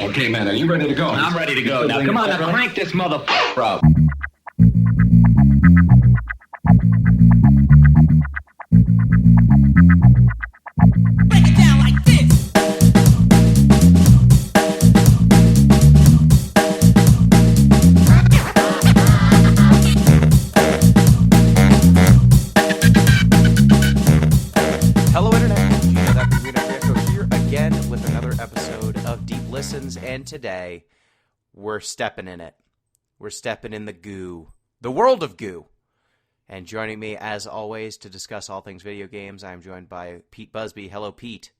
Okay, man, are you ready to go? I'm ready to go. Now, come on, now crank this motherfucker up. Break it down like this. Hello, Internet. Gino, that's Gino here again with another episode of Deep Listens, and today we're stepping in it. We're stepping in the goo, the world of goo. And joining me, as always, to discuss all things video games, I'm joined by Pete Busby. Hello, Pete.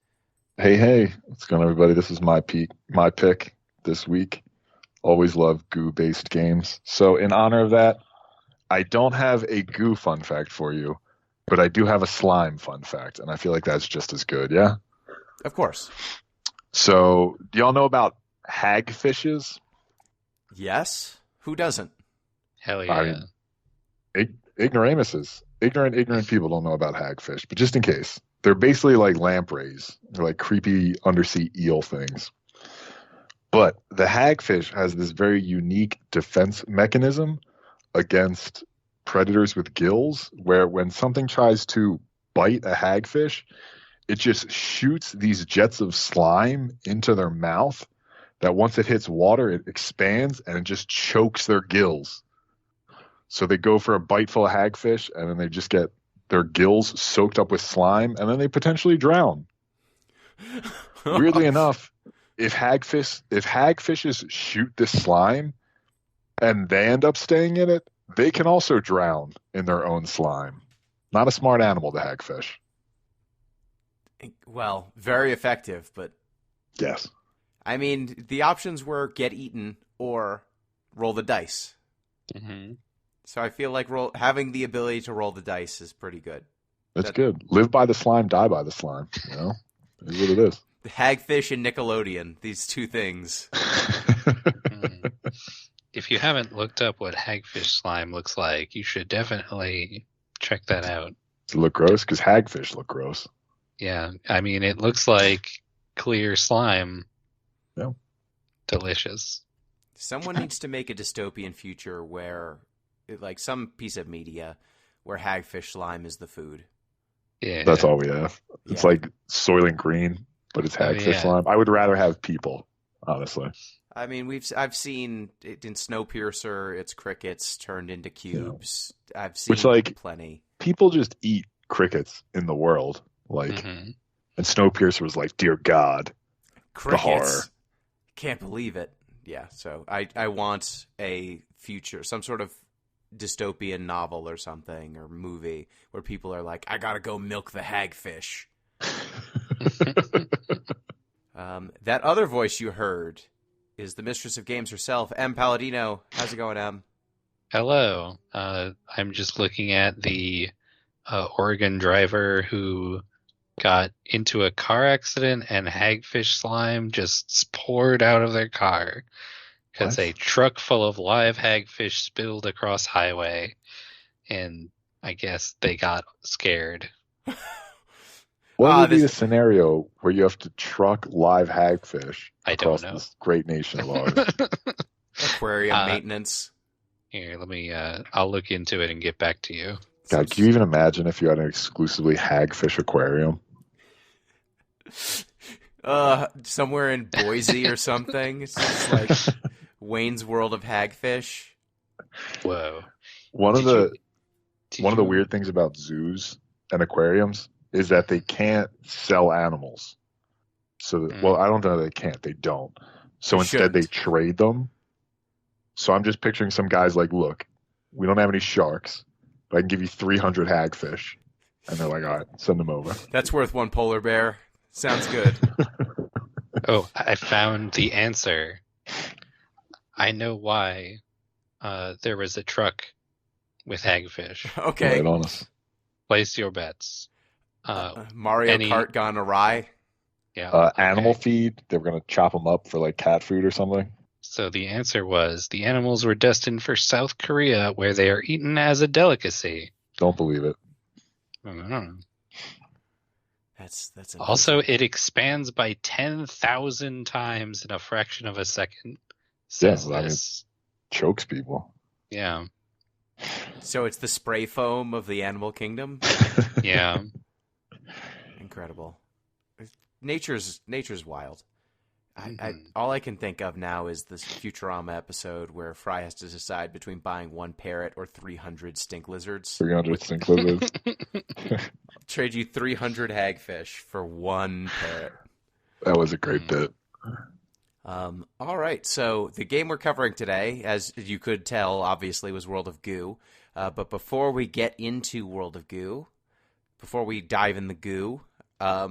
Hey, what's going on, everybody? This is my pick this week. Always love goo-based games. So in honor of that, I don't have a goo fun fact for you, but I do have a slime fun fact, and I feel like that's just as good, yeah? Of course. So, do y'all know about hagfishes? Yes? Who doesn't? Hell yeah. I mean, ignoramuses. Ignorant people don't know about hagfish, but just in case. They're basically like lampreys. They're like creepy undersea eel things. But the hagfish has this very unique defense mechanism against predators with gills, where when something tries to bite a hagfish, it just shoots these jets of slime into their mouth that once it hits water, it expands and it just chokes their gills. So they go for a bite full of hagfish, and then they just get their gills soaked up with slime, and then they potentially drown. Weirdly enough, if hagfishes shoot this slime and they end up staying in it, they can also drown in their own slime. Not a smart animal, the hagfish. Well, very effective, but Yes. I mean, the options were get eaten or roll the dice. Mm-hmm. So I feel like having the ability to roll the dice is pretty good. That's good. Live by the slime, die by the slime. You know, it is what it is. The Hagfish and Nickelodeon, these two things. If you haven't looked up what hagfish slime looks like, you should definitely check that out. Does it look gross? Because hagfish look gross. Yeah, I mean, it looks like clear slime. Yeah. Delicious. Someone needs to make a dystopian future where, like some piece of media, where hagfish slime is the food. Yeah. That's all we have. It's like Soylent Green, but it's hagfish slime. I would rather have people, honestly. I mean, I've seen it in Snowpiercer. It's crickets turned into cubes. Yeah. I've seen plenty. People just eat crickets in the world, and Snowpiercer was like, dear God, crickets. The horror. Can't believe it. Yeah, so I want a future, some sort of dystopian novel or something, or movie where people are like, I gotta go milk the hagfish. That other voice you heard is the mistress of games herself, M. Palladino. How's it going, M? Hello. I'm just looking at the Oregon driver who got into a car accident and hagfish slime just poured out of their car because a truck full of live hagfish spilled across highway, and I guess they got scared. What would be the scenario where you have to truck live hagfish across this great nation of ours? Aquarium maintenance. Here, let me. I'll look into it and get back to you. God, can you even imagine if you had an exclusively hagfish aquarium? Somewhere in Boise or something. It's just like Wayne's World of Hagfish. Whoa! One of the weird things about zoos and aquariums is that they can't sell animals. So, I don't know they can't. They don't. So instead, they trade them. So I'm just picturing some guys like, look, we don't have any sharks, but I can give you 300 hagfish. And they're like, all right, send them over. That's worth one polar bear. Sounds good. Oh, I found the answer. I know why there was a truck with hagfish. Okay. Right on us. Place your bets. Mario Kart gone awry? Yeah. Animal feed. They were going to chop them up for like cat food or something. So the answer was the animals were destined for South Korea, where they are eaten as a delicacy. Don't believe it. I don't know. That's amazing. Also, it expands by 10,000 times in a fraction of a second. Yeah, Says I mean, this. chokes people. Yeah. So it's the spray foam of the animal kingdom. Yeah. Incredible. Nature's wild. Mhm. All I can think of now is this Futurama episode where Fry has to decide between buying one parrot or 300 stink lizards. 300 stink lizards. Trade you 300 hagfish for one parrot. That was a great bit. All right, so the game we're covering today, as you could tell, obviously was World of Goo. But before we get into World of Goo, before we dive in the goo, a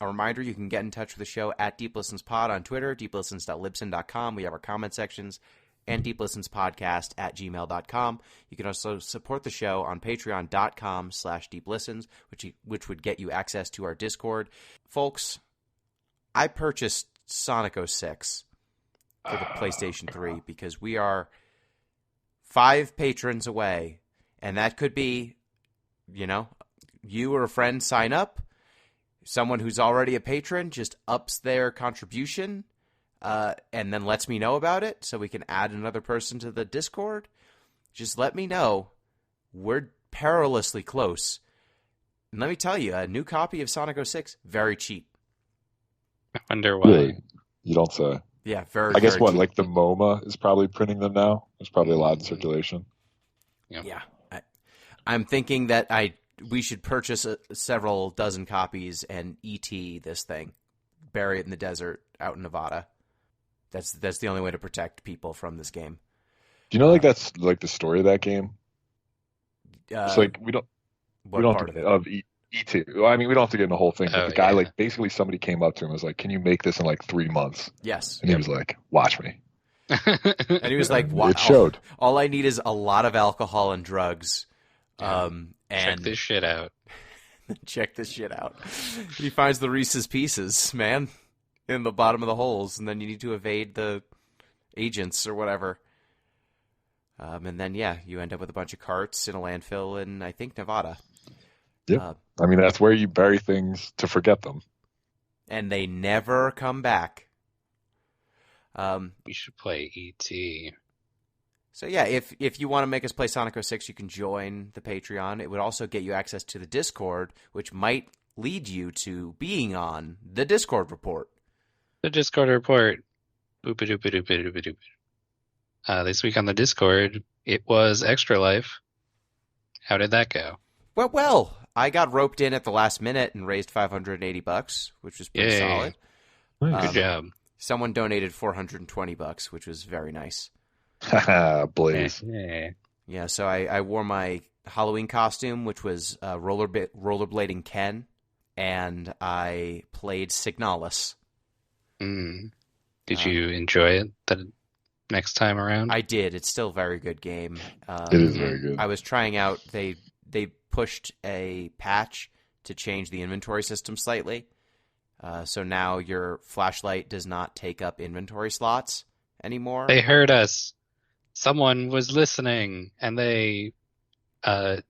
reminder, you can get in touch with the show at DeepListensPod on Twitter, deeplistens.libsyn.com. We have our comment sections, and deeplistenspodcast@gmail.com. You can also support the show on patreon.com/deeplistens, which would get you access to our Discord. Folks, I purchased Sonic 06 for the PlayStation 3 because we are 5 patrons away, and that could be, you or a friend sign up. Someone who's already a patron just ups their contribution and then lets me know about it so we can add another person to the Discord. Just let me know. We're perilously close. And let me tell you, a new copy of Sonic 06, very cheap. I wonder why. Really? You don't say. Yeah, very I guess very what, cheap. like the MoMA is probably printing them now? There's probably a lot in circulation. Yeah. I'm thinking that we should purchase several dozen copies and ET this thing. Bury it in the desert out in Nevada. That's the only way to protect people from this game. Do you know, that's like the story of that game? It's like we don't What have part to of it? of E2. Well, I mean, we don't have to get in the whole thing. But Oh, the guy, yeah. basically somebody came up to him and was like, "Can you make this in 3 months?" Yes. And he was like, "Watch me." And he was like, "Wow, It showed. All I need is a lot of alcohol and drugs." And Check this shit out. check this shit out. He finds the Reese's Pieces, man, in the bottom of the holes, and then you need to evade the agents or whatever. And then, you end up with a bunch of carts in a landfill in, I think, Nevada. Yep. I mean, that's where you bury things to forget them. And they never come back. We should play E.T. So if you want to make us play Sonic 06, you can join the Patreon. It would also get you access to the Discord, which might lead you to being on the Discord report. The Discord report. Boop-a-doop-a-doop-a-doop-a-doop. This week on the Discord, it was Extra Life. How did that go? Well, I got roped in at the last minute and raised $580, which was pretty Yay. solid. Good job. Someone donated $420, which was very nice. Haha, Blaze. Yeah. Yeah, so I wore my Halloween costume, which was rollerblading Ken, and I played Signalis. Did you enjoy it the next time around? I did. It's still a very good game. It is very good. I was trying out. They pushed a patch to change the inventory system slightly. So now your flashlight does not take up inventory slots anymore. They heard us. Someone was listening, and they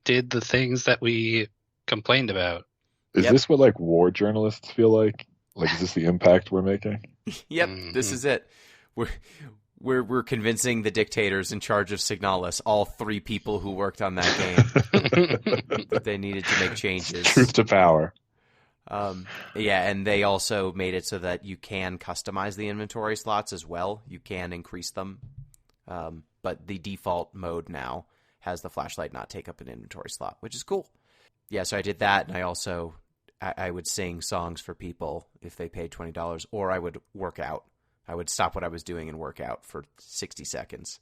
did the things that we complained about. Is Yep. this what war journalists feel like? Is this the impact we're making? Yep, This is it. We're convincing the dictators in charge of Signalis, all 3 people who worked on that game, that they needed to make changes. Truth to power. And they also made it so that you can customize the inventory slots as well. You can increase them. But the default mode now has the flashlight not take up an inventory slot, which is cool. Yeah, so I did that, and I also I would sing songs for people if they paid $20, or I would work out. I would stop what I was doing and work out for 60 seconds.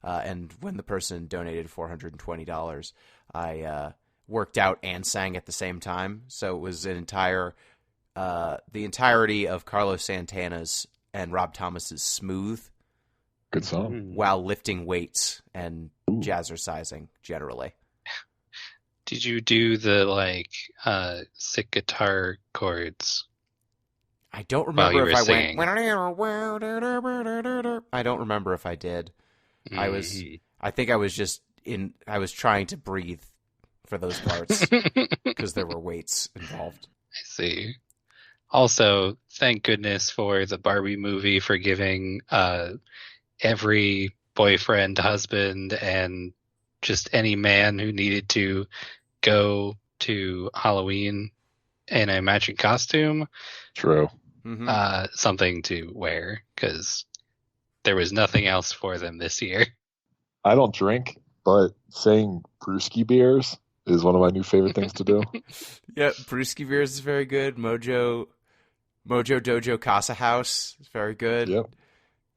And when the person donated $420, I worked out and sang at the same time. So it was the entirety of Carlos Santana's and Rob Thomas's Smooth. Good song. While lifting weights and jazzercising generally. Did you do the sick guitar chords? I don't While you remember if were I singing. went. I don't remember if I did. I think I was just I was trying to breathe for those parts because there were weights involved. I see. Also, thank goodness for the Barbie movie for giving every boyfriend, husband, and just any man who needed to go to Halloween in a matching costume True. something to wear, because there was nothing else for them this year. I don't drink, but saying brewski beers is one of my new favorite things to do. Yeah, Brewski Beers is very good. Mojo Dojo Casa House is very good. Yep.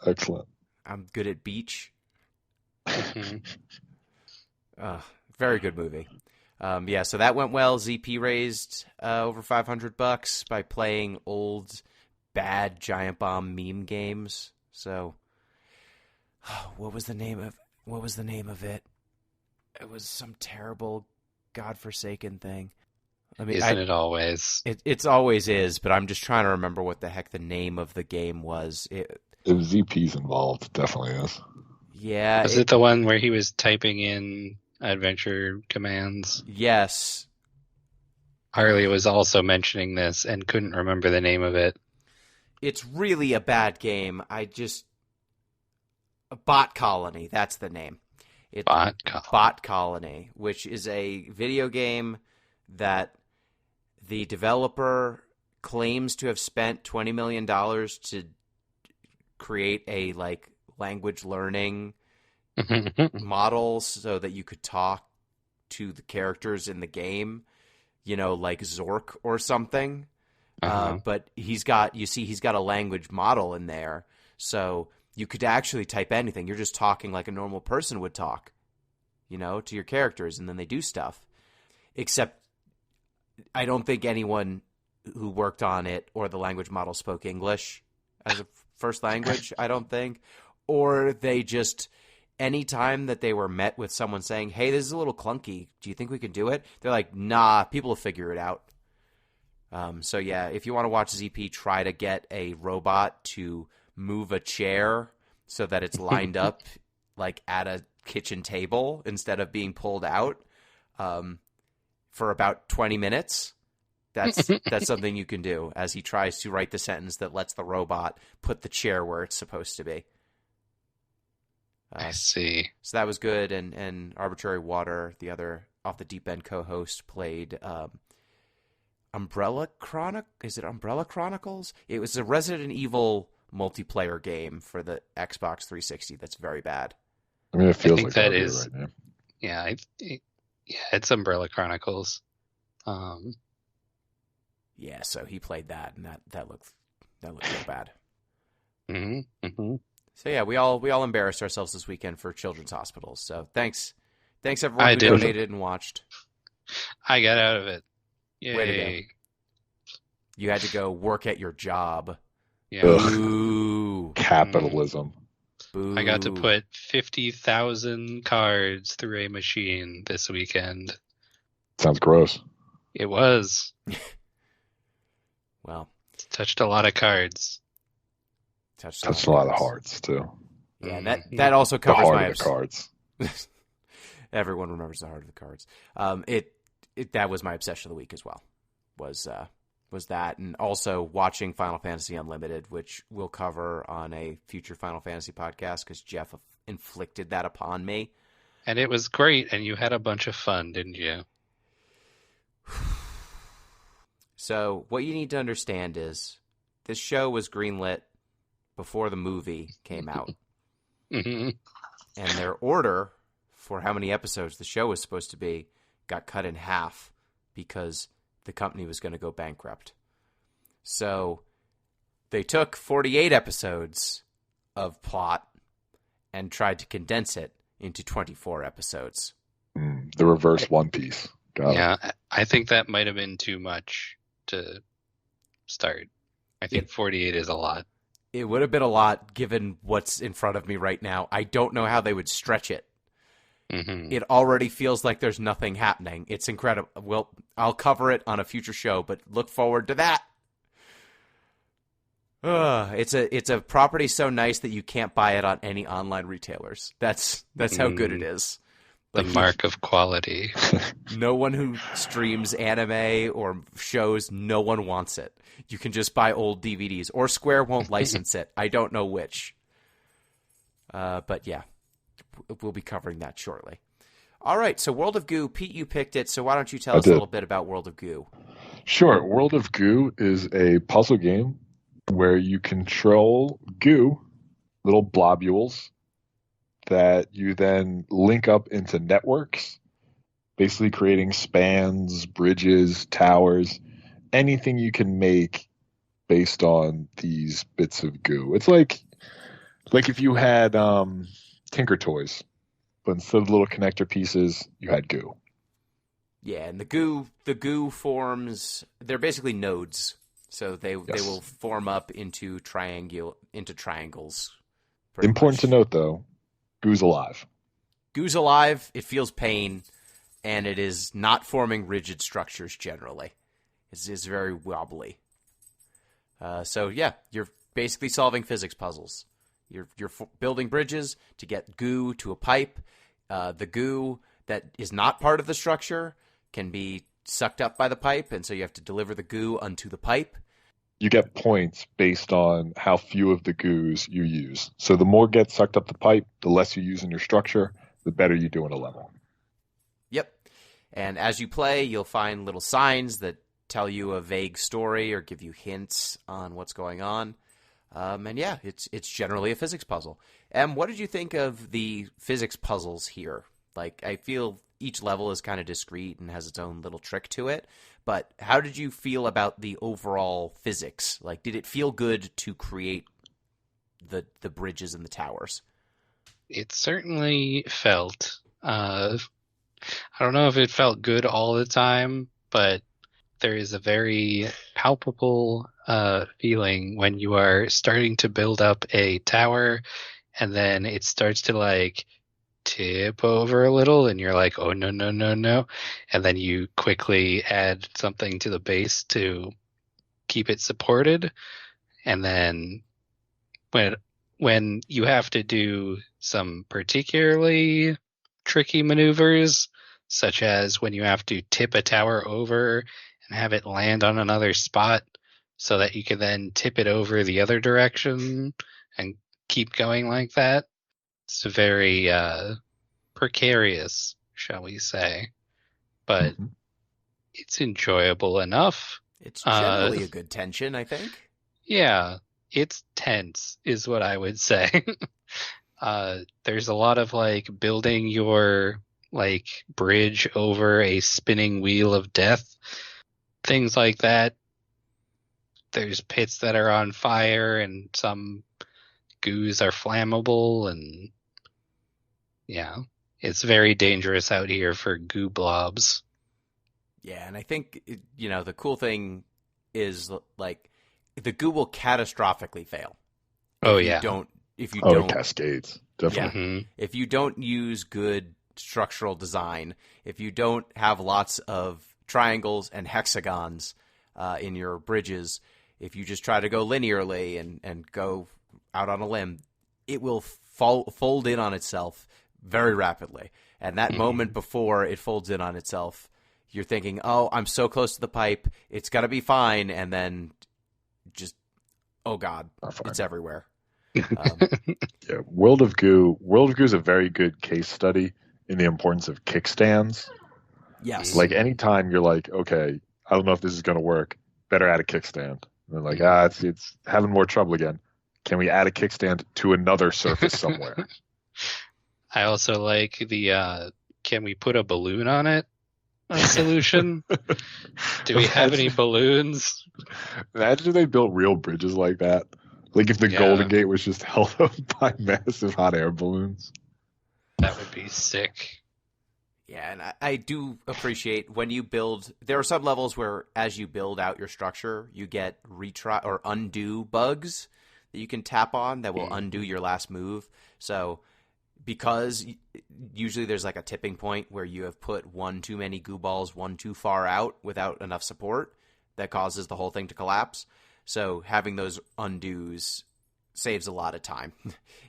Excellent. I'm good at Beach. Mhm. Very good movie. Yeah, so that went well. ZP raised over $500 by playing old bad Giant Bomb meme games. So, what was the name of it? It was some terrible, godforsaken thing. Isn't it always? It's always is, but I'm just trying to remember what the heck the name of the game was. If ZP's involved, it definitely is. Yeah. Was it the one where he was typing in adventure commands? Yes. Harley was also mentioning this and couldn't remember the name of it. It's really a bad game. Bot Colony, that's the name. It's Bot Colony, which is a video game that the developer claims to have spent $20 million to create a language learning model so that you could talk to the characters in the game, like Zork or something. But he's got a language model in there, so you could actually type anything. You're just talking like a normal person would talk, to your characters, and then they do stuff. Except I don't think anyone who worked on it or the language model spoke English as a first language, I don't think. Or they just, anytime that they were met with someone saying, hey, this is a little clunky, do you think we can do it? They're like, nah, people will figure it out. So yeah, if you want to watch ZP try to get a robot to move a chair so that it's lined up at a kitchen table instead of being pulled out for about 20 minutes, that's something you can do as he tries to write the sentence that lets the robot put the chair where it's supposed to be. I see. So that was good, and Arbitrary Water, the other Off the Deep End co-host, played Umbrella Chronicles? It was a Resident Evil multiplayer game for the Xbox 360 that's very bad. I mean, it feels think like that Barbie is- right now. Yeah, it's Umbrella Chronicles. Yeah, so he played that, and that looked real bad. Mm-hmm. So yeah, we all embarrassed ourselves this weekend for children's hospitals. So thanks everyone I who did. donated and watched. I got out of it. Yay. Way to go. You had to go work at your job. Yeah. Ugh. Boo. Capitalism. Boo. I got to put 50,000 cards through a machine this weekend. Sounds gross. It was. Well, Touched a lot of cards. touched Touched a lot of hearts too. Yeah, Mhm. that also The covers heart my of the cards. Everyone remembers the heart of the cards. That was my obsession of the week as well. Was that, and also watching Final Fantasy Unlimited, which we'll cover on a future Final Fantasy podcast because Jeff inflicted that upon me. And it was great, and you had a bunch of fun, didn't you? So what you need to understand is this show was greenlit before the movie came out, Mm-hmm. and their order for how many episodes the show was supposed to be got cut in half because the company was going to go bankrupt. So they took 48 episodes of plot and tried to condense it into 24 episodes. The reverse One Piece. Got it. Yeah, I think that might have been too much to start. I think 48 is a lot. It would have been a lot given what's in front of me right now. I don't know how they would stretch it. Mm-hmm. It already feels like there's nothing happening. It's incredible. Well, I'll cover it on a future show, but look forward to that. It's a property so nice that you can't buy it on any online retailers. That's how good it is. The Like, mark of quality. no one who streams anime or shows, no one wants it. You can just buy old DVDs, or Square won't license it. I don't know which. But yeah, we'll be covering that shortly. All right, so World of Goo, Pete, you picked it, so why don't you tell us a little bit about World of Goo? Sure. World of Goo is a puzzle game where you control goo, little blobules, that you then link up into networks, basically creating spans, bridges, towers, anything you can make based on these bits of goo. It's like if you had Tinker Toys, but instead of little connector pieces, you had goo. Yeah, and the goo forms, they're basically nodes. So they will form up into triangles. Important to note though, goo's alive. Goo's alive, it feels pain, and it is not forming rigid structures generally. It's very wobbly. So yeah, you're basically solving physics puzzles. You're building bridges to get goo to a pipe. The goo that is not part of the structure can be sucked up by the pipe, and so you have to deliver the goo unto the pipe. You get points based on how few of the goos you use. So the more gets sucked up the pipe, the less you use in your structure, the better you do in a level. Yep. And as you play, you'll find little signs that tell you a vague story or give you hints on what's going on. And yeah, it's generally a physics puzzle. What did you think of the physics puzzles here? Like, I feel each level is kind of discrete and has its own little trick to it. But how did you feel about the overall physics? Like, did it feel good to create the bridges and the towers? It certainly felt. I don't know if it felt good all the time, but there is a very palpable feeling when you are starting to build up a tower, and then it starts to like tip over a little, and you're like, oh no no no no, and then you quickly add something to the base to keep it supported, and then when you have to do some particularly tricky maneuvers, such as when you have to tip a tower over and have it land on another spot so that you can then tip it over the other direction and keep going like that. It's very precarious, shall we say. But it's enjoyable enough. It's generally a good tension, I think. Yeah, it's tense, is what I would say. There's a lot of like building your like bridge over a spinning wheel of death, things like that. There's pits that are on fire, and some goos are flammable, and yeah, it's very dangerous out here for goo blobs. Yeah, and I think, the cool thing is, like, the goo will catastrophically fail. If you don't, it cascades. Definitely. Yeah, if you don't use good structural design, if you don't have lots of triangles and hexagons in your bridges, if you just try to go linearly and go out on a limb, it will fold in on itself very rapidly. And that moment before it folds in on itself, you're thinking, oh, I'm so close to the pipe, it's got to be fine, and then just, oh God, it's everywhere. Yeah, World of Goo is a very good case study in the importance of kickstands. Yes. Like anytime you're like, okay, I don't know if this is going to work, better add a kickstand. And they're like, it's having more trouble again. Can we add a kickstand to another surface somewhere? I also like the can we put a balloon on it solution? Do we have any balloons? Imagine if they built real bridges like that. Like if the Golden Gate was just held up by massive hot air balloons. That would be sick. Yeah, and I do appreciate when you build. There are some levels where, as you build out your structure, you get retry or undo bugs that you can tap on that will undo your last move. So, because usually there's like a tipping point where you have put one too many goo balls, one too far out without enough support, that causes the whole thing to collapse. So having those undos saves a lot of time.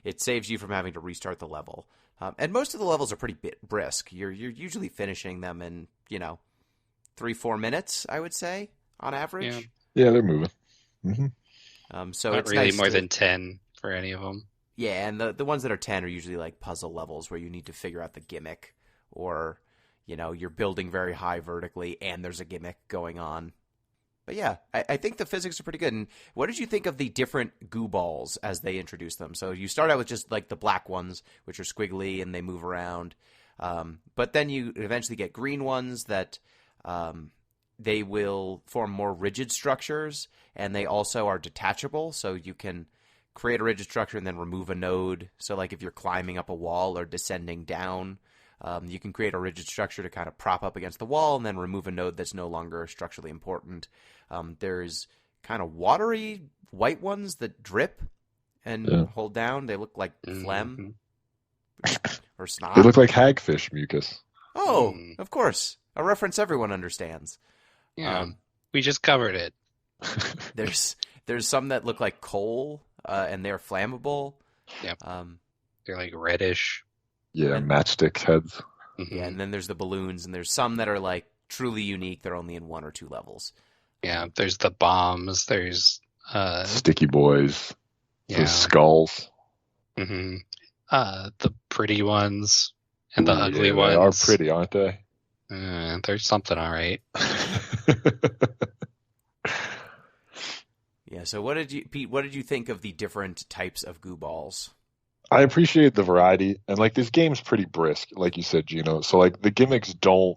It saves you from having to restart the level. And most of the levels are pretty brisk. You're usually finishing them in 3-4 minutes, I would say, on average. Yeah, they're moving. So Not it's really nice more to- than 10 for any of them. Yeah, and the ones that are 10 are usually like puzzle levels where you need to figure out the gimmick, or you're building very high vertically and there's a gimmick going on. But yeah, I think the physics are pretty good. And what did you think of the different goo balls as they introduced them? So you start out with just like the black ones, which are squiggly and they move around. But then you eventually get green ones that they will form more rigid structures, and they also are detachable. So you can create a rigid structure and then remove a node. So like if you're climbing up a wall or descending down, you can create a rigid structure to kind of prop up against the wall and then remove a node that's no longer structurally important. There's kind of watery white ones that drip and hold down. They look like phlegm or snot. They look like hagfish mucus. Oh, of course. A reference everyone understands. Yeah, we just covered it. There's some that look like coal, and they're flammable. Yep. They're like reddish. Yeah, matchstick heads. Yeah, and then there's the balloons, and there's some that are like truly unique. They're only in 1 or 2 levels. Yeah, there's the bombs. There's Sticky boys. yeah, The skulls. the pretty ones and the Ooh, ugly yeah, ones. They are pretty, aren't they? There's something all right. Yeah. So Pete? What did you think of the different types of goo balls? I appreciate the variety, and like this game's pretty brisk, like you said, Gino. So like the gimmicks don't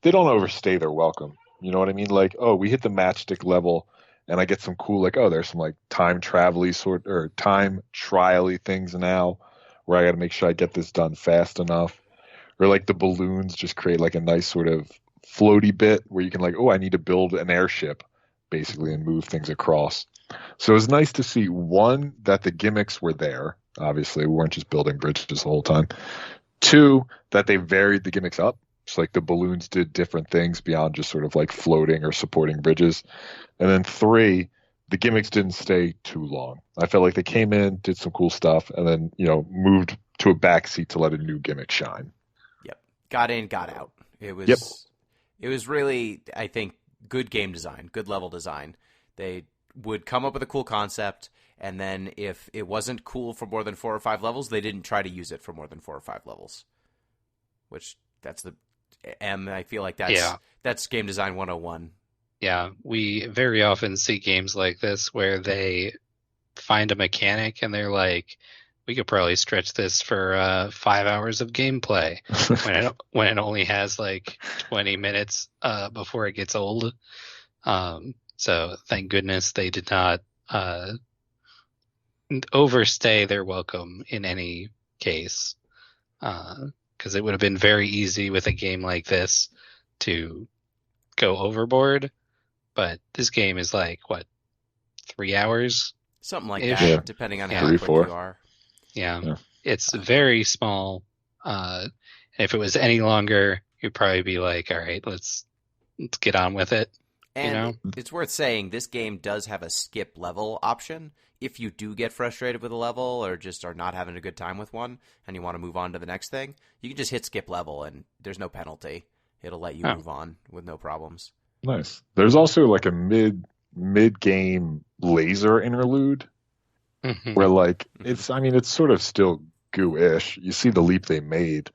overstay their welcome. You know what I mean? Like, oh, we hit the matchstick level, and I get some cool like, oh, there's some like time travel-y or time trial-y things now, where I got to make sure I get this done fast enough. Or like the balloons just create like a nice sort of floaty bit where you can like, oh, I need to build an airship, basically, and move things across. So it was nice to see, one, that the gimmicks were there. Obviously, we weren't just building bridges the whole time. 2, that they varied the gimmicks up. So like the balloons did different things beyond just sort of like floating or supporting bridges. And then 3, the gimmicks didn't stay too long. I felt like they came in, did some cool stuff, and then, moved to a backseat to let a new gimmick shine. Yep. Got in, got out. It was really, I think, good game design, good level design. They would come up with a cool concept, and then if it wasn't cool for more than 4 or 5 levels, they didn't try to use it for more than 4 or 5 levels. Which I feel like that's game design 101. Yeah, we very often see games like this where they find a mechanic and they're like, we could probably stretch this for 5 hours of gameplay when it only has like 20 minutes before it gets old. So thank goodness they did not overstay their welcome in any case, because it would have been very easy with a game like this to go overboard. But this game is like, what, 3 hours? Something like Ish. that, Yeah. depending on Yeah. how 3, quick 4. you are. Yeah. It's very small. If it was any longer, you'd probably be like, all right, let's get on with it. And it's worth saying this game does have a skip level option. If you do get frustrated with a level or just are not having a good time with one and you want to move on to the next thing, you can just hit skip level and there's no penalty. It'll let you move on with no problems. Nice. There's also like a mid-game laser interlude where like it's sort of still goo-ish. You see the leap they made,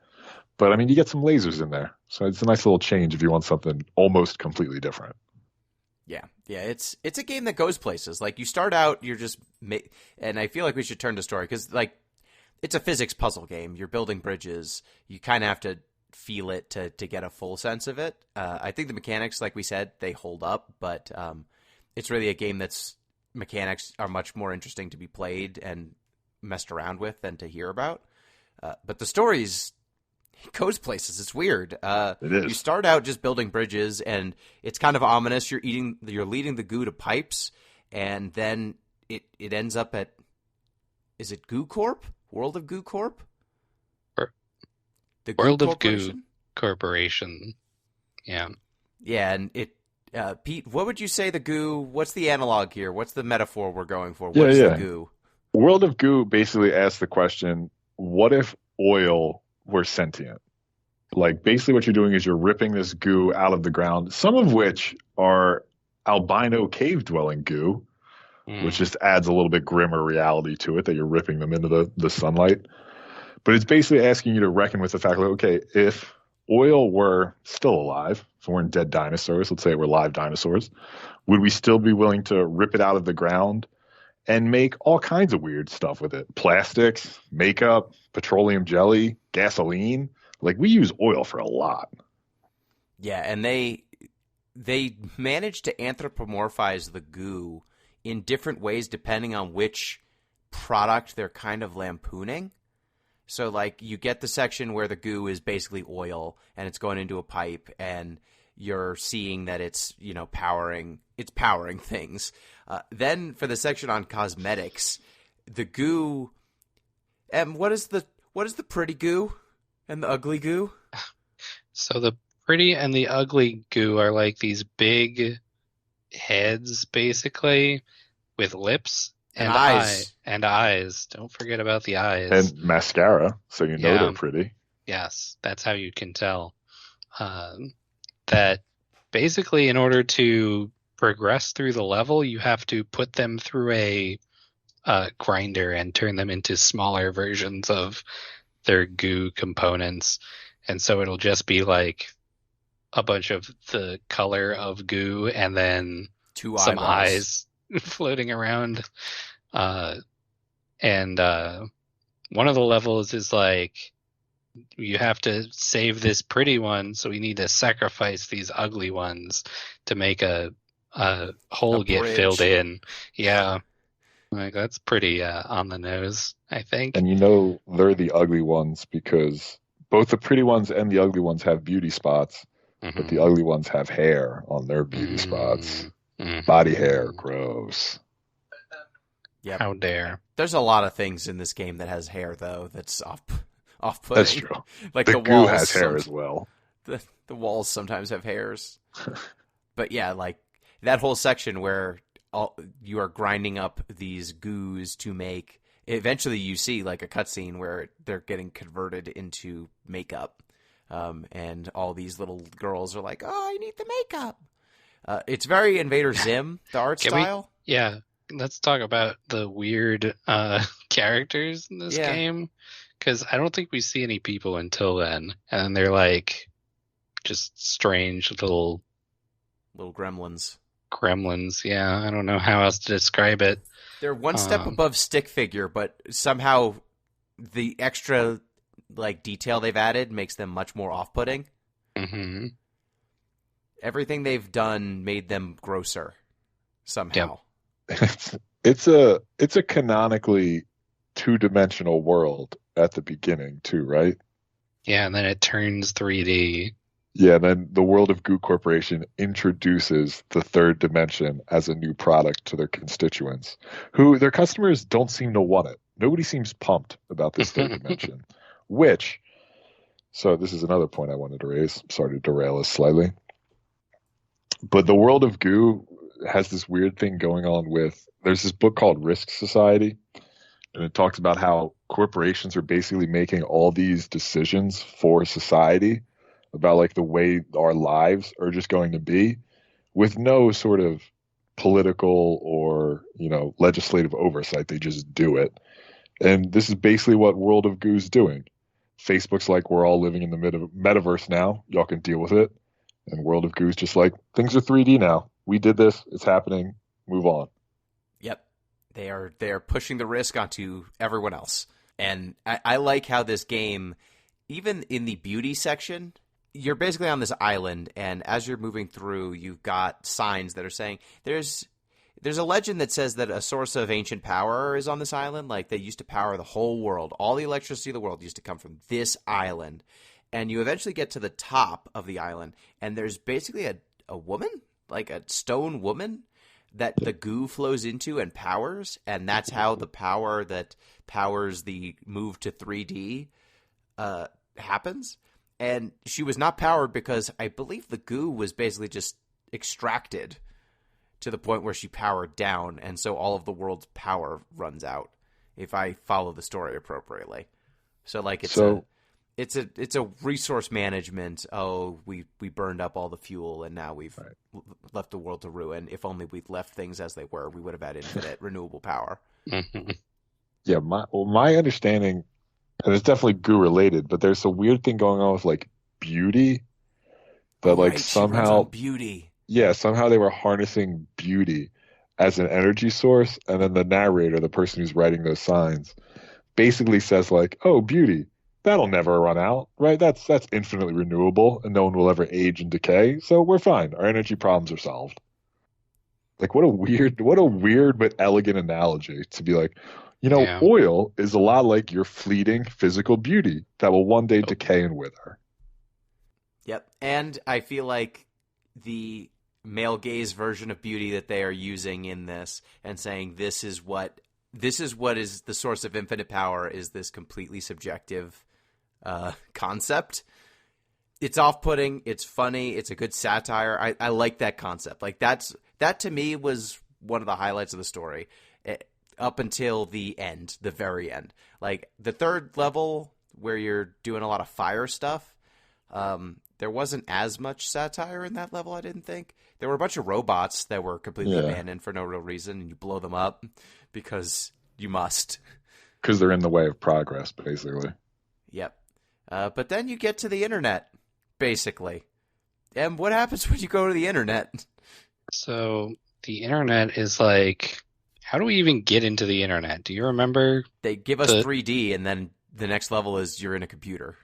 but I mean you get some lasers in there. So it's a nice little change if you want something almost completely different. Yeah, it's a game that goes places. Like you start out, you're just and I feel like we should turn to story because like it's a physics puzzle game. You're building bridges. You kind of have to feel it to get a full sense of it. I think the mechanics, like we said, they hold up, but it's really a game that's mechanics are much more interesting to be played and messed around with than to hear about. But the story's it goes places. It's weird. It is. You start out just building bridges, and it's kind of ominous. You're leading the goo to pipes, and then it ends up at, is it Goo Corp? World of Goo Corp? The World of Corporation? Goo Corporation. Yeah. Yeah, and Pete, what would you say the goo? What's the analog here? What's the metaphor we're going for? What's the goo? World of Goo basically asks the question: what if oil were sentient. Like basically what you're doing is you're ripping this goo out of the ground, some of which are albino cave dwelling goo, which just adds a little bit grimmer reality to it that you're ripping them into the sunlight. But it's basically asking you to reckon with the fact that, okay, if oil were still alive, if we weren't dead dinosaurs, let's say we're live dinosaurs, would we still be willing to rip it out of the ground and make all kinds of weird stuff with it? Plastics, makeup, petroleum jelly, gasoline. Like we use oil for a lot. Yeah, and they managed to anthropomorphize the goo in different ways depending on which product they're kind of lampooning. So, like, you get the section where the goo is basically oil and it's going into a pipe, and you're seeing that it's, you know, powering things. Then for the section on cosmetics, the goo. And what is the pretty goo and the ugly goo? So the pretty and the ugly goo are like these big heads, basically, with lips And eyes. And eyes. Don't forget about the eyes. And mascara, so you know Yeah. they're pretty. Yes, that's how you can tell. That basically, in order to progress through the level, you have to put them through a grinder and turn them into smaller versions of their goo components. And so it'll just be like a bunch of the color of goo and then Two some eyeballs. eyes floating around. And one of the levels is like, you have to save this pretty one, so we need to sacrifice these ugly ones to make a hole A get bridge. filled in. Yeah. Like, that's pretty on the nose, I think. And you know they're the ugly ones because both the pretty ones and the ugly ones have beauty spots, but the ugly ones have hair on their beauty spots. Mhm. Body hair, gross. Yep. How dare. There's a lot of things in this game that has hair, though, that's off-putting. That's true. Like The the goo walls has hair as well. The walls sometimes have hairs. But yeah, like that whole section where you are grinding up these goos to make. Eventually, you see like a cutscene where they're getting converted into makeup, and all these little girls are like, "Oh, I need the makeup." It's very Invader Zim, the art Can we- style. Yeah, let's talk about the weird characters in this Yeah. game, because I don't think we see any people until then, and they're like just strange little Little gremlins. gremlins. Yeah, I don't know how else to describe it. They're one step above stick figure, but somehow the extra like detail they've added makes them much more off-putting. Hmm. Everything they've done made them grosser somehow. It's a canonically two-dimensional world at the beginning too, right? Yeah, and then it turns 3D. Yeah, and then the World of Goo Corporation introduces the third dimension as a new product to their constituents, who their customers don't seem to want it. Nobody seems pumped about this third dimension, so this is another point I wanted to raise. Sorry to derail us slightly. But the World of Goo has this weird thing going on with, there's this book called Risk Society, and it talks about how corporations are basically making all these decisions for society about like the way our lives are just going to be with no sort of political or, legislative oversight. They just do it. And this is basically what World of Goo's doing. Facebook's like, we're all living in the metaverse now. Y'all can deal with it. And World of Goo's just like, things are 3D now. We did this. It's happening. Move on. Yep. They are pushing the risk onto everyone else. And I like how this game, even in the beauty section, you're basically on this island, and as you're moving through, you've got signs that are saying there's a legend that says that a source of ancient power is on this island. Like, they used to power the whole world. All the electricity of the world used to come from this island. And you eventually get to the top of the island, and there's basically a woman, like a stone woman, that the goo flows into and powers, and that's how the power that powers the move to 3D happens. And she was not powered because I believe the goo was basically just extracted to the point where she powered down, and so all of the world's power runs out, if I follow the story appropriately. So like So it's a resource management. Oh, we burned up all the fuel and now we've right. left the world to ruin. If only we'd left things as they were, we would have had infinite renewable power. Mhm. Yeah, my understanding, and it's definitely goo related, but there's a weird thing going on with like beauty that Oh, like right, she runs on somehow, beauty. yeah, somehow they were harnessing beauty as an energy source, and then the narrator, the person who's writing those signs, basically says like, "Oh, beauty, that'll never run out, right? That's infinitely renewable, and no one will ever age and decay, so we're fine. Our energy problems are solved." Like, what a weird but elegant analogy to be like, Yeah. oil is a lot like your fleeting physical beauty that will one day Oh, decay and wither. Yep. And I feel like the male gaze version of beauty that they are using in this and saying this is the source of infinite power is this completely subjective concept. It's off-putting, it's funny, it's a good satire. I like that concept. Like that to me was one of the highlights of the story. Up until the end, the very end. Like the third level where you're doing a lot of fire stuff, there wasn't as much satire in that level, I didn't think. There were a bunch of robots that were completely Yeah, abandoned for no real reason, and you blow them up because you must. because they're in the way of progress, basically. Yep. But then you get to the internet, basically. And what happens when you go to the internet? so the internet is like, how do we even get into the internet? Do you remember They give us the 3D, and then the next level is you're in a computer.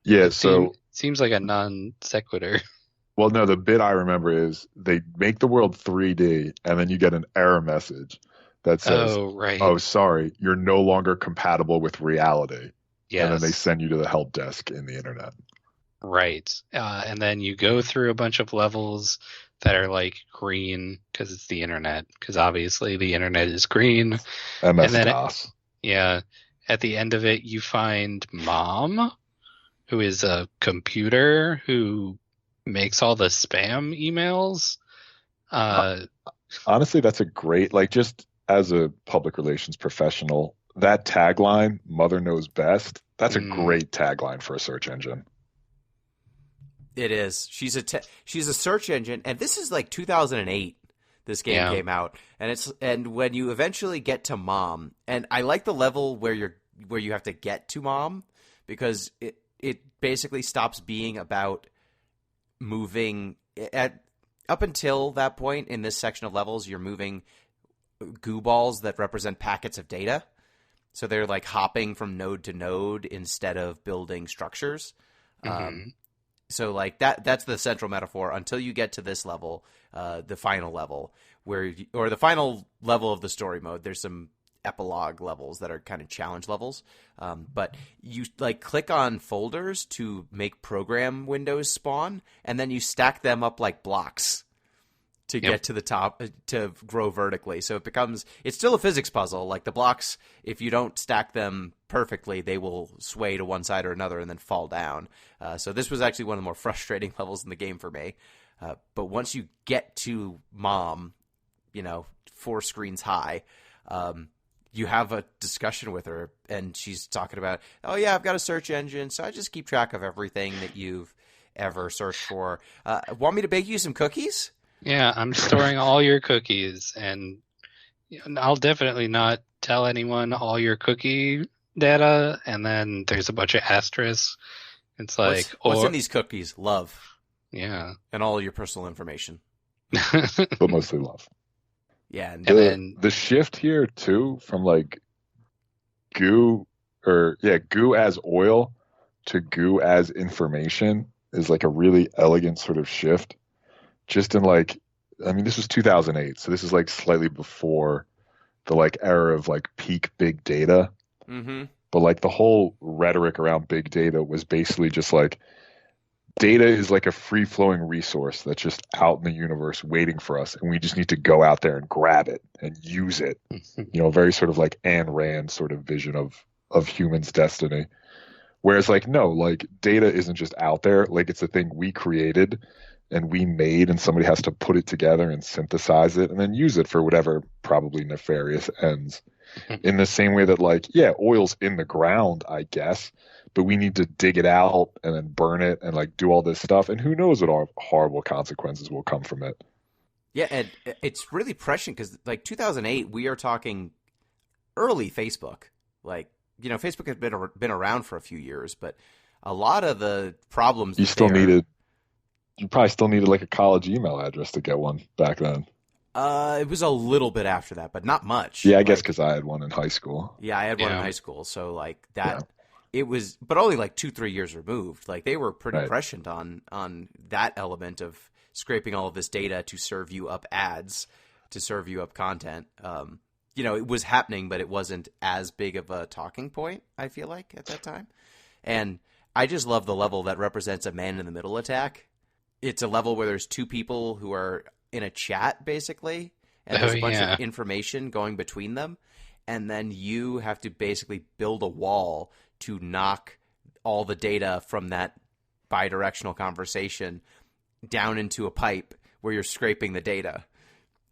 Yeah, it so seems like a non sequitur. well, no, the bit I remember is they make the world 3D, and then you get an error message that says, Oh, right. "Oh, sorry, you're no longer compatible with reality." And then they Yes. send you to the help desk in the internet. Right. And then you go through a bunch of levels that are like green because it's the internet, because obviously the internet is green. And MS then, DOS. yeah, at the end of it, you find Mom, who is a computer who makes all the spam emails. Uh, Honestly, that's a great, like, just as a public relations professional, that tagline, "Mother knows best," that's a mm, great tagline for a search engine. It is. She's a search engine, and this is like 2008. This game yeah. came out, and when you eventually get to Mom, and I like the level where you have to get to Mom because it basically stops being about moving at up until that point in this section of levels. You're moving goo balls that represent packets of data, so they're like hopping from node to node instead of building structures. Mhm. So like that's the central metaphor until you get to this level, the final level or the final level of the story mode. There's some epilogue levels that are kind of challenge levels. But you like click on folders to make program windows spawn, and then you stack them up like blocks to Yep. get to the top to grow vertically. So it's still a physics puzzle. Like the blocks, if you don't stack them perfectly, they will sway to one side or another and then fall down. So this was actually one of the more frustrating levels in the game for me. But once you get to Mom, 4 screens high, you have a discussion with her, and she's talking about, oh yeah, I've got a search engine, so I just keep track of everything that you've ever searched for. Want me to bake you some cookies? Yeah, I'm storing all your cookies, and I'll definitely not tell anyone all your cookie data. And then there's a bunch of asterisks. It's like, What's or in these cookies? Love yeah, and all your personal information. But mostly love. Yeah, and And The then the shift here too from like goo as oil to goo as information is like a really elegant sort of shift. Just in like, I mean, this was 2008, so this is like slightly before the like era of like peak big data. mm-hmm. But like the whole rhetoric around big data was basically just like data is like a free flowing resource that's just out in the universe waiting for us, and we just need to go out there and grab it and use it. Very sort of like Ayn Rand sort of vision of humans' destiny. Whereas like no, like data isn't just out there, like it's a thing we created and we made, and somebody has to put it together and synthesize it and then use it for whatever probably nefarious ends. In the same way that, like, yeah, oil's in the ground, I guess, but we need to dig it out and then burn it and like do all this stuff. And who knows what horrible consequences will come from it. Yeah, and it's really prescient because, like, 2008, we are talking early Facebook. Like, Facebook has been around for a few years, but a lot of the problems You probably still needed like a college email address to get one back then. It was a little bit after that, but not much. Yeah, I guess because I had one in high school. Yeah, I had one in high school, so like that. It was, but only like 2-3 years removed. Like, they were pretty prescient on that element of scraping all of this data to serve you up ads, to serve you up content. It was happening, but it wasn't as big of a talking point, I feel like, at that time. And I just love the level that represents a man-in-the-middle attack. It's a level where there's two people who are in a chat, basically, and there's a bunch of information going between them, and then you have to basically build a wall to knock all the data from that bidirectional conversation down into a pipe where you're scraping the data.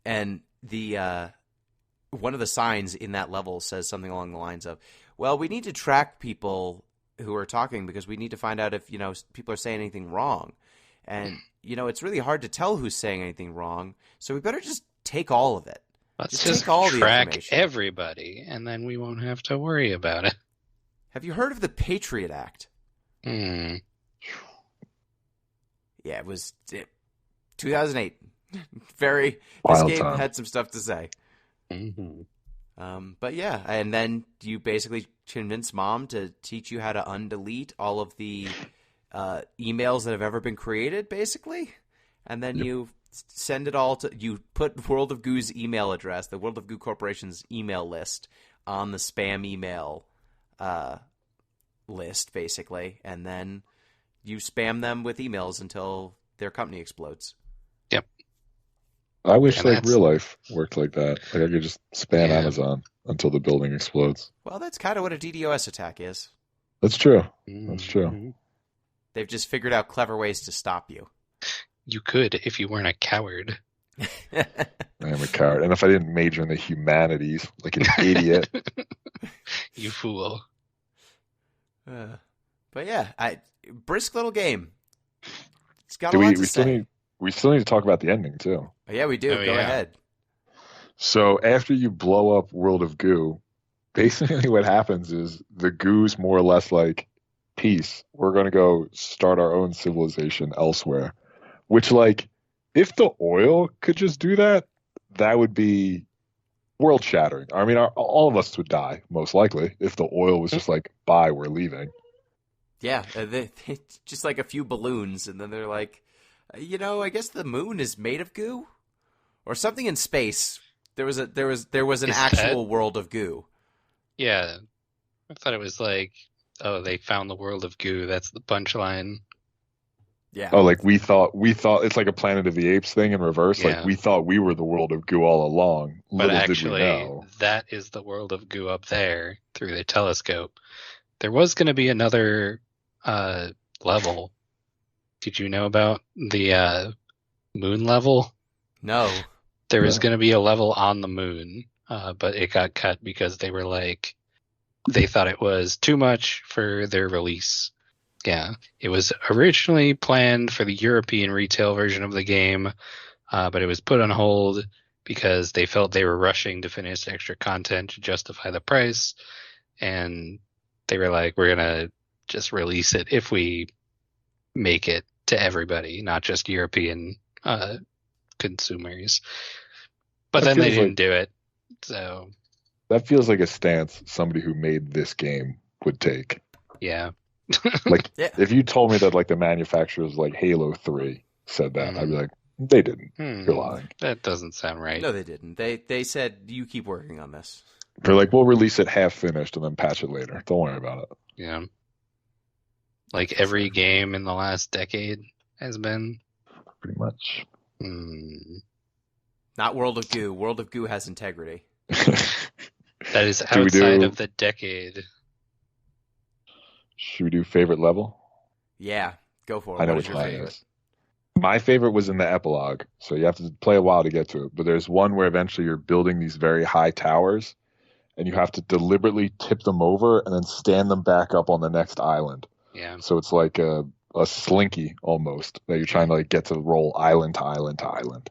And the one of the signs in that level says something along the lines of, well, we need to track people who are talking because we need to find out if, people are saying anything wrong. And, it's really hard to tell who's saying anything wrong, so we better just take all of it. Let's just take all track everybody, and then we won't have to worry about it. Have you heard of the Patriot Act? Hmm. Yeah, it was 2008. This game time. had some stuff to say. Mm-hmm. But yeah, and then you basically convince Mom to teach you how to undelete all of the emails that have ever been created, basically. And then you send it all you put World of Goo's email address, the World of Goo Corporation's email list, on the spam email list, basically. And then you spam them with emails until their company explodes. Yep. I wish real life worked like that. Like, I could just spam Amazon until the building explodes. Well, that's kind of what a DDoS attack is. That's true. Mm-hmm. That's true. They've just figured out clever ways to stop you. You could if you weren't a coward. I am a coward. And if I didn't major in the humanities, like an idiot. You fool. But yeah, brisk little game. It's got a lot to say. We still need to talk about the ending, too. Oh, yeah, we do. Go ahead. So after you blow up World of Goo, basically what happens is the Goo's more or less like, peace. We're going to go start our own civilization elsewhere. Which, like, if the oil could just do that, that would be world-shattering. I mean, all of us would die, most likely, if the oil was just like, bye, we're leaving. Yeah, they just like a few balloons, and then they're like, I guess the moon is made of goo, or something in space. There was an actual World of Goo. Yeah, I thought it was like, oh, they found the World of Goo. That's the punchline. Yeah. Oh, like we thought it's like a Planet of the Apes thing in reverse. Yeah. Like we thought we were the World of Goo all along. But Little actually, did we know. that is the World of Goo up there through the telescope. There was going to be another level. Did you know about the moon level? No. There was going to be a level on the moon, but it got cut because they were like, they thought it was too much for their release. Yeah, it was originally planned for the European retail version of the game, but it was put on hold because they felt they were rushing to finish extra content to justify the price. And they were like, we're going to just release it if we make it to everybody, not just European consumers. But then they didn't do it. So that feels like a stance somebody who made this game would take. Yeah. Like, if you told me that like the manufacturers like Halo 3 said that, I'd be like, they didn't. You're lying. That doesn't sound right. No, they didn't. They said, you keep working on this. They're like, we'll release it half finished and then patch it later. Don't worry about it. Yeah. Like every game in the last decade has been. Pretty much. Not World of Goo. World of Goo has integrity. That is outside of the decade. Should we do favorite level? Yeah, go for it. I know which mine is. My favorite was in the epilogue, so you have to play a while to get to it. But there's one where eventually you're building these very high towers, and you have to deliberately tip them over and then stand them back up on the next island. Yeah. So it's like a slinky almost that you're trying to like get to roll island to island to island.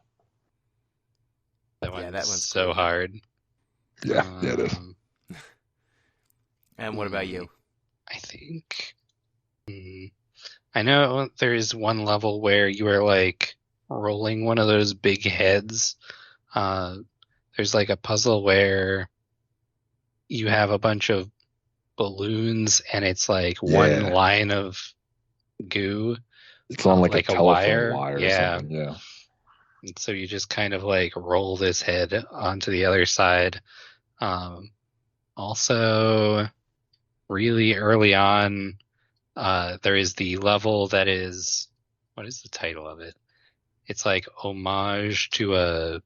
That one's, Yeah, that one's so cool. hard. Yeah, it is. And what about you? I think I know there is one level where you are like rolling one of those big heads. There's like a puzzle where you have a bunch of balloons and it's like one line of goo. It's on like a telephone wire. or something. Yeah. And so you just kind of like roll this head onto the other side. Also, really early on, there is the level that is, what is the title of it? It's like homage to let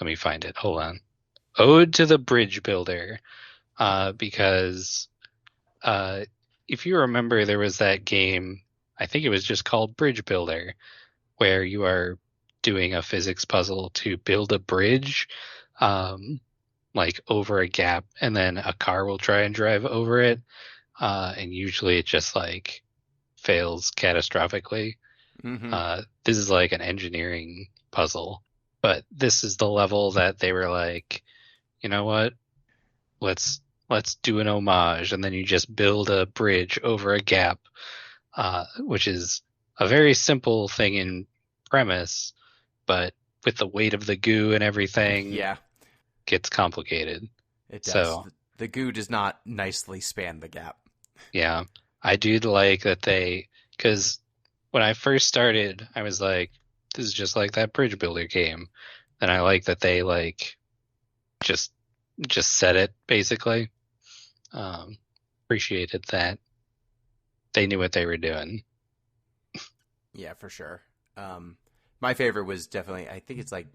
me find it. Hold on. Ode to the Bridge Builder. Because if you remember, there was that game, I think it was just called Bridge Builder, where you are doing a physics puzzle to build a bridge, like over a gap, and then a car will try and drive over it. And usually it just like fails catastrophically. Mm-hmm. This is like an engineering puzzle, but this is the level that they were like, you know what? Let's do an homage, and then you just build a bridge over a gap, which is a very simple thing in premise, but with the weight of the goo and everything, Yeah, gets complicated. it does. So The goo does not nicely span the gap. yeah, I do like that because when I first started, I was like, this is just like that bridge builder game. And I like that they like just said it basically. Appreciated that they knew what they were doing. Yeah, for sure. My favorite was definitely, I think it's like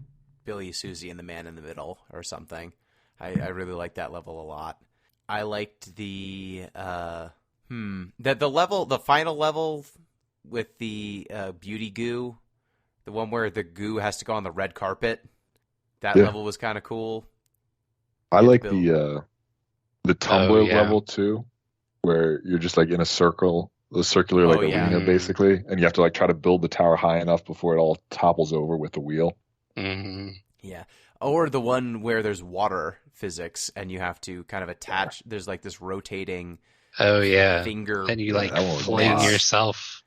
Billy, Susie, and the Man in the Middle or something. I really liked that level a lot. I liked the final level with the beauty goo, the one where the goo has to go on the red carpet. That level was kind of cool. I like the tumbler yeah. level too, where you're just like in a circle, a circular like arena basically, and you have to like try to build the tower high enough before it all topples over with the wheel. Mm-hmm. Yeah. Or the one where there's water physics and you have to kind of attach, there's like this rotating finger. And you like fling yourself.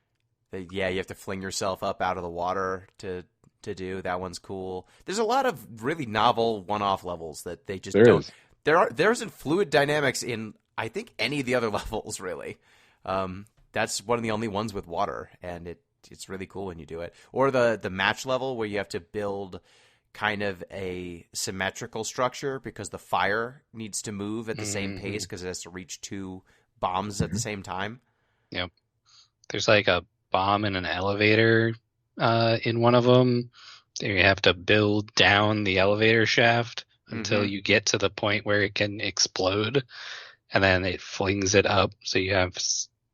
Yeah, you have to fling yourself up out of the water to do. That one's cool. There's a lot of really novel one-off levels that they just don't. There isn't fluid dynamics in, I think, any of the other levels, really. That's one of the only ones with water, and it's really cool when you do it. Or the match level where you have to build kind of a symmetrical structure because the fire needs to move at the same pace because it has to reach two bombs at the same time. Yep. There's like a bomb in an elevator in one of them. You have to build down the elevator shaft until you get to the point where it can explode, and then it flings it up so you have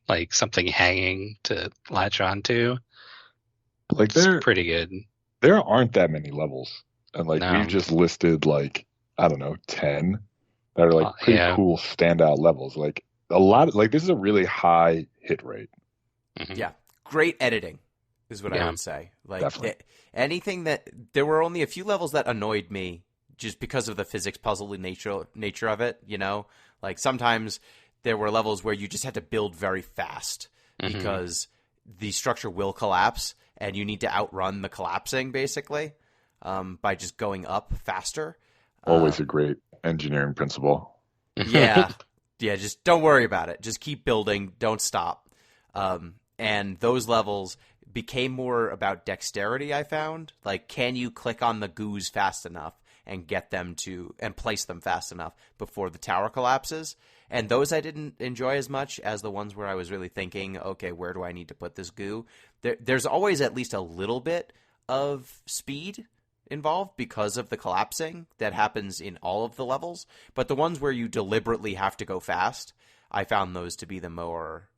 like something hanging to latch onto. Like it's pretty good. There aren't that many levels, and like we've just listed like, I don't know, 10 that are like pretty cool standout levels. Like a lot of, like, this is a really high hit rate. Yeah, great editing is what I would say. Like anything that there were only a few levels that annoyed me just because of the physics puzzle nature of it, you know? Like sometimes there were levels where you just had to build very fast because the structure will collapse and you need to outrun the collapsing basically by just going up faster. Always a great engineering principle. Yeah. Yeah, just don't worry about it. Just keep building. Don't stop. And those levels became more about dexterity, I found. Like, can you click on the goos fast enough and get them to and place them fast enough before the tower collapses? And those I didn't enjoy as much as the ones where I was really thinking, okay, where do I need to put this goo? There's always at least a little bit of speed involved because of the collapsing that happens in all of the levels. But the ones where you deliberately have to go fast, I found those to be the more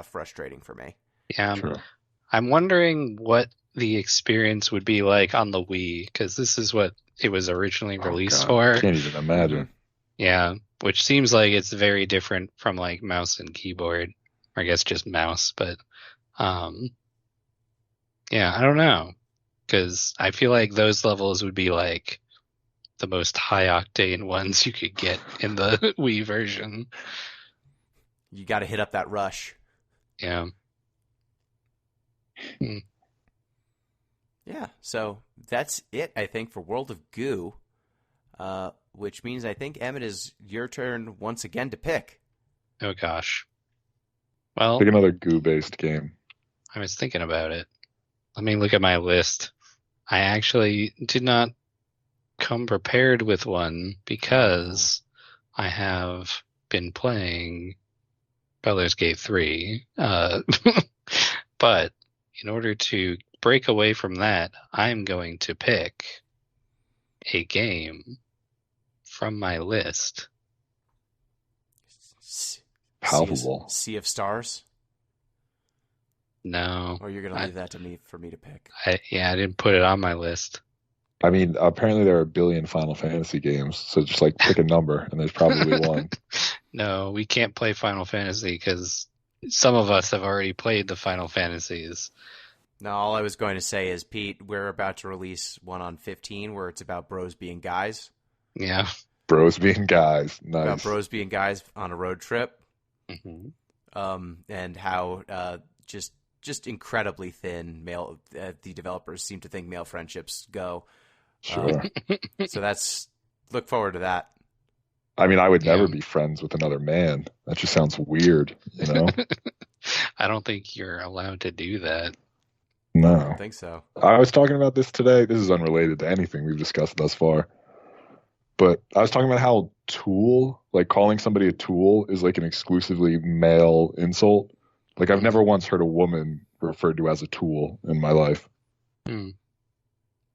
frustrating for me. Yeah. True. I'm wondering what the experience would be like on the Wii, because this is what it was originally released for. I can't even imagine. Yeah, which seems like it's very different from like mouse and keyboard. Or I guess just mouse, but um, yeah, I don't know. Because I feel like those levels would be like the most high octane ones you could get in the Wii version. You got to hit up that rush. Yeah. Hmm. Yeah, so that's it, I think, for World of Goo, which means I think, Emmett, is your turn once again to pick. Oh gosh. Well, Pick another goo-based game. I was thinking about it. Let me look at my list. I actually did not come prepared with one because I have been playing Baldur's Gate 3. But in order to break away from that, I'm going to pick a game from my list. Palpable. Sea of Stars? No. Or you're going to leave that to me for me to pick? I didn't put it on my list. I mean, apparently there are a billion Final Fantasy games, so just like pick a number, and there's probably one. No, we can't play Final Fantasy because some of us have already played the Final Fantasies. No, all I was going to say is, Pete, we're about to release one on 15 where it's about bros being guys. Yeah. Bros being guys. Nice. About bros being guys on a road trip. Mm-hmm. And how just incredibly thin male the developers seem to think male friendships go. Sure. So look forward to that. I mean, I would never Yeah. be friends with another man. That just sounds weird, you know? I don't think you're allowed to do that. I No. don't think so. I was talking about this today. This is unrelated to anything we've discussed thus far. But I was talking about how tool, like calling somebody a tool, is like an exclusively male insult. Like, I've never once heard a woman referred to as a tool in my life. Hmm.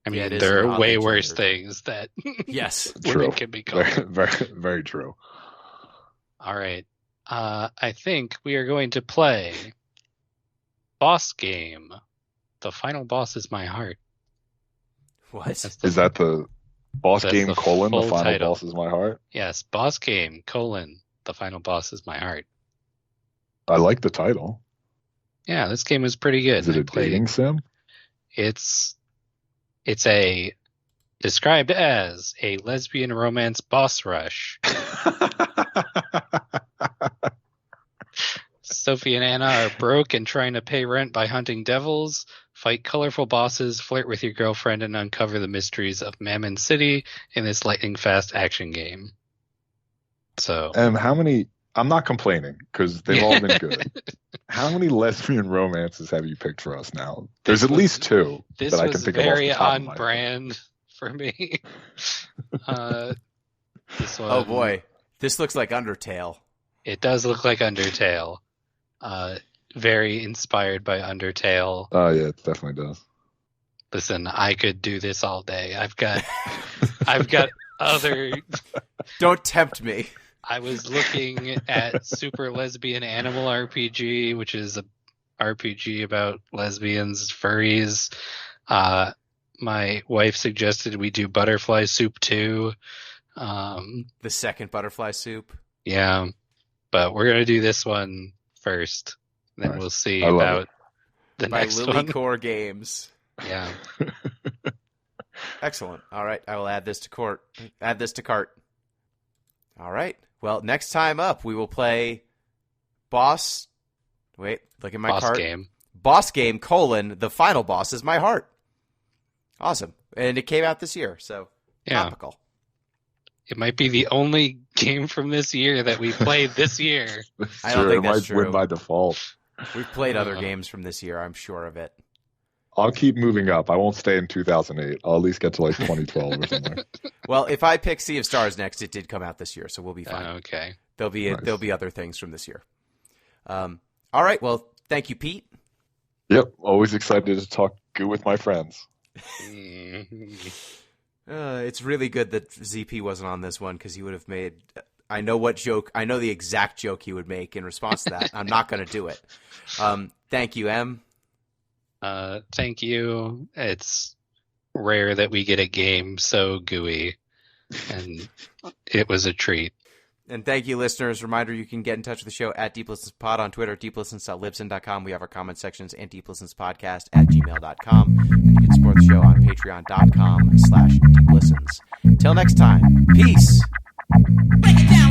I Yeah, mean, it is there an are way oddly worse gendered. things that Yes. women True. can be called. Very, very, very true. All right. I think we are going to play Boss Game. The final boss is my heart. What? That's the- Is that the boss That's game the : the full final title. boss is my heart? Yes, Boss Game, : the final boss is my heart. I like the title. Yeah, this game was pretty good. Is it I a dating sim? It's described as a lesbian romance boss rush. Sophie and Anna are broke and trying to pay rent by hunting devils, fight colorful bosses, flirt with your girlfriend, and uncover the mysteries of Mammon City in this lightning-fast action game. So, And how many? I'm not complaining because they've all been good. How many lesbian romances have you picked for us now? There's at least two this that I can was think of off very the top of on my head. brand for me. This one, Oh boy, this looks like Undertale. it does look like Undertale. Very inspired by Undertale. Oh yeah, it definitely does. Listen, I could do this all day. I've got other. Don't tempt me. I was looking at Super Lesbian Animal RPG, which is a RPG about lesbians, furries. My wife suggested we do Butterfly Soup too. The second butterfly soup. Yeah, but we're gonna do this one first. Then Nice. we'll see I love about it. the By next Lily one. Core Games. Yeah. Excellent. All right, I will add this to cart. All right. Well, next time up, we will play Boss. Wait, look at my Boss cart. Game. Boss Game : the final boss is my heart. Awesome, and it came out this year, so Yeah. topical. It might be the only game from this year that we played this year. I don't think it that's might true. win by default. We've played other games from this year. I'm sure of it. I'll keep moving up. I won't stay in 2008. I'll at least get to like 2012 or something. Well, if I pick Sea of Stars next, it did come out this year, so we'll be fine. Okay. There'll be other things from this year. All right. Well, thank you, Pete. Yep. Always excited to talk goo with my friends. It's really good that ZP wasn't on this one because he would have made. I know the exact joke he would make in response to that. I'm not going to do it. Thank you, Em. Thank you. It's rare that we get a game so gooey. and it was a treat. And thank you, listeners. Reminder, you can get in touch with the show at Deep Listens Pod on Twitter, deeplistens.libsyn.com. We have our comment sections and deeplistenspodcast at gmail.com. And you can support the show on patreon.com/deeplistens. Till next time, peace. Break it down